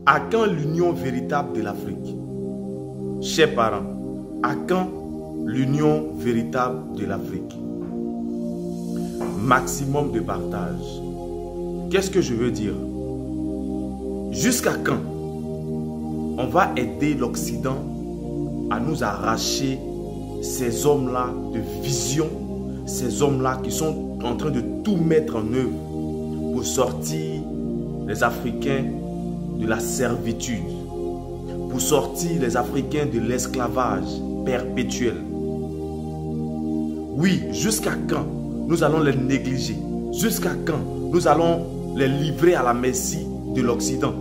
À quand l'union véritable de l'Afrique? Chers parents, à quand l'union véritable de l'Afrique? Maximum de partage. Qu'est-ce que je veux dire? Jusqu'à quand on va aider l'Occident à nous arracher ces hommes-là de vision, ces hommes-là qui sont en train de tout mettre en œuvre pour sortir les Africains de la servitude, pour sortir les Africains de l'esclavage perpétuel? Oui, jusqu'à quand nous allons les négliger? Jusqu'à quand nous allons les livrer à la merci de l'Occident?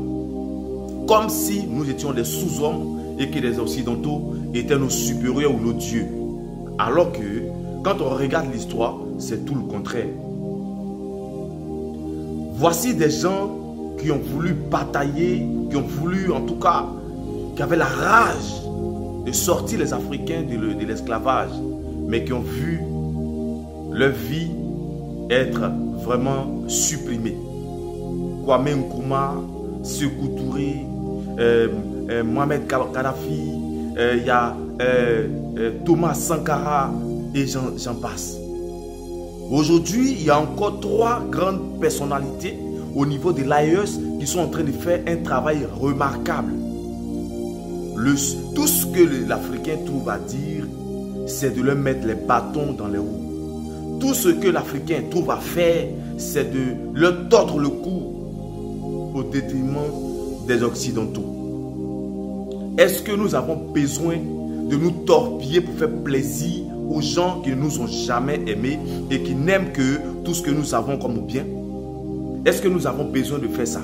Comme si nous étions des sous-hommes et que les Occidentaux étaient nos supérieurs ou nos dieux. Alors que, quand on regarde l'histoire, c'est tout le contraire. Voici des gens qui ont voulu batailler, qui ont voulu, en tout cas, qui avaient la rage de sortir les Africains de l'esclavage, mais qui ont vu leur vie être vraiment supprimée. Kwame Nkrumah, Sékou Touré, Mohamed Kadhafi, il y a Thomas Sankara et j'en passe. Aujourd'hui, il y a encore 3 grandes personnalités au niveau de l'AES qui sont en train de faire un travail remarquable. Tout ce que l'Africain trouve à dire, c'est de leur mettre les bâtons dans les roues. Tout ce que l'Africain trouve à faire, c'est de leur tordre le cou au détriment des Occidentaux. Est-ce que nous avons besoin de nous torpiller pour faire plaisir aux gens qui ne nous ont jamais aimés et qui n'aiment que tout ce que nous avons comme bien? Est-ce que nous avons besoin de faire ça?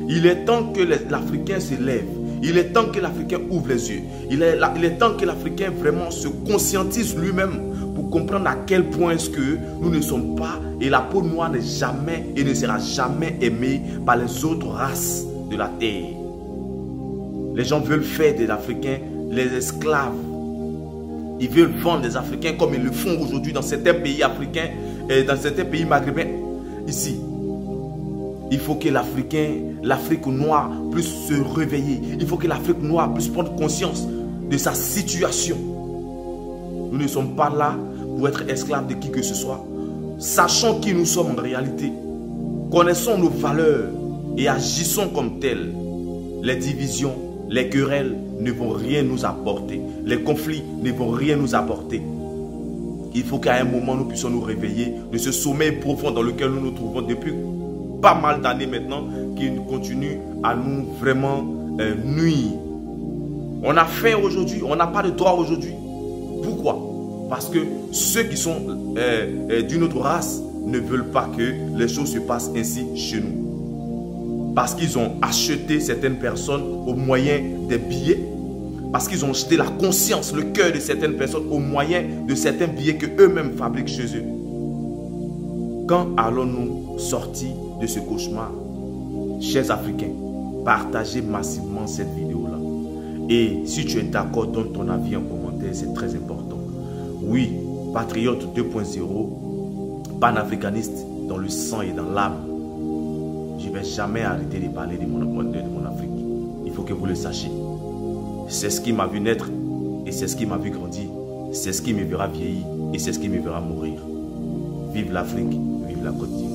Il est temps que l'Africain se lève. Il est temps que l'Africain ouvre les yeux. Il est temps que l'Africain vraiment se conscientise lui-même pour comprendre à quel point est-ce que nous ne sommes pas, et la peau noire n'est jamais et ne sera jamais aimée par les autres races de la terre. Les gens veulent faire des Africains les esclaves. Ils veulent vendre les Africains comme ils le font aujourd'hui dans certains pays africains et dans certains pays maghrébins. Ici, il faut que l'Afrique noire puisse se réveiller. Il faut que l'Afrique noire puisse prendre conscience de sa situation. Nous ne sommes pas là pour être esclaves de qui que ce soit. Sachons qui nous sommes en réalité. Connaissons nos valeurs et agissons comme tels. Les divisions, les querelles ne vont rien nous apporter. Les conflits ne vont rien nous apporter. Il faut qu'à un moment nous puissions nous réveiller de ce sommeil profond dans lequel nous nous trouvons depuis pas mal d'années maintenant, qui continue à nous vraiment nuire. On a faim aujourd'hui, on n'a pas de droit aujourd'hui. Pourquoi? Parce que ceux qui sont d'une autre race ne veulent pas que les choses se passent ainsi chez nous. Parce qu'ils ont acheté certaines personnes au moyen des billets. Parce qu'ils ont acheté la conscience, le cœur de certaines personnes au moyen de certains billets qu'eux-mêmes fabriquent chez eux. Quand allons-nous sortir de ce cauchemar? Chers Africains, partagez massivement cette vidéo-là. Et si tu es d'accord, donne ton avis en commentaire, c'est très important. Oui, Patriote 2.0, panafricaniste dans le sang et dans l'âme. Je ne vais jamais arrêter de parler de mon Afrique. Il faut que vous le sachiez. C'est ce qui m'a vu naître et c'est ce qui m'a vu grandir. C'est ce qui me verra vieillir et c'est ce qui me verra mourir. Vive l'Afrique, vive la Côte d'Ivoire.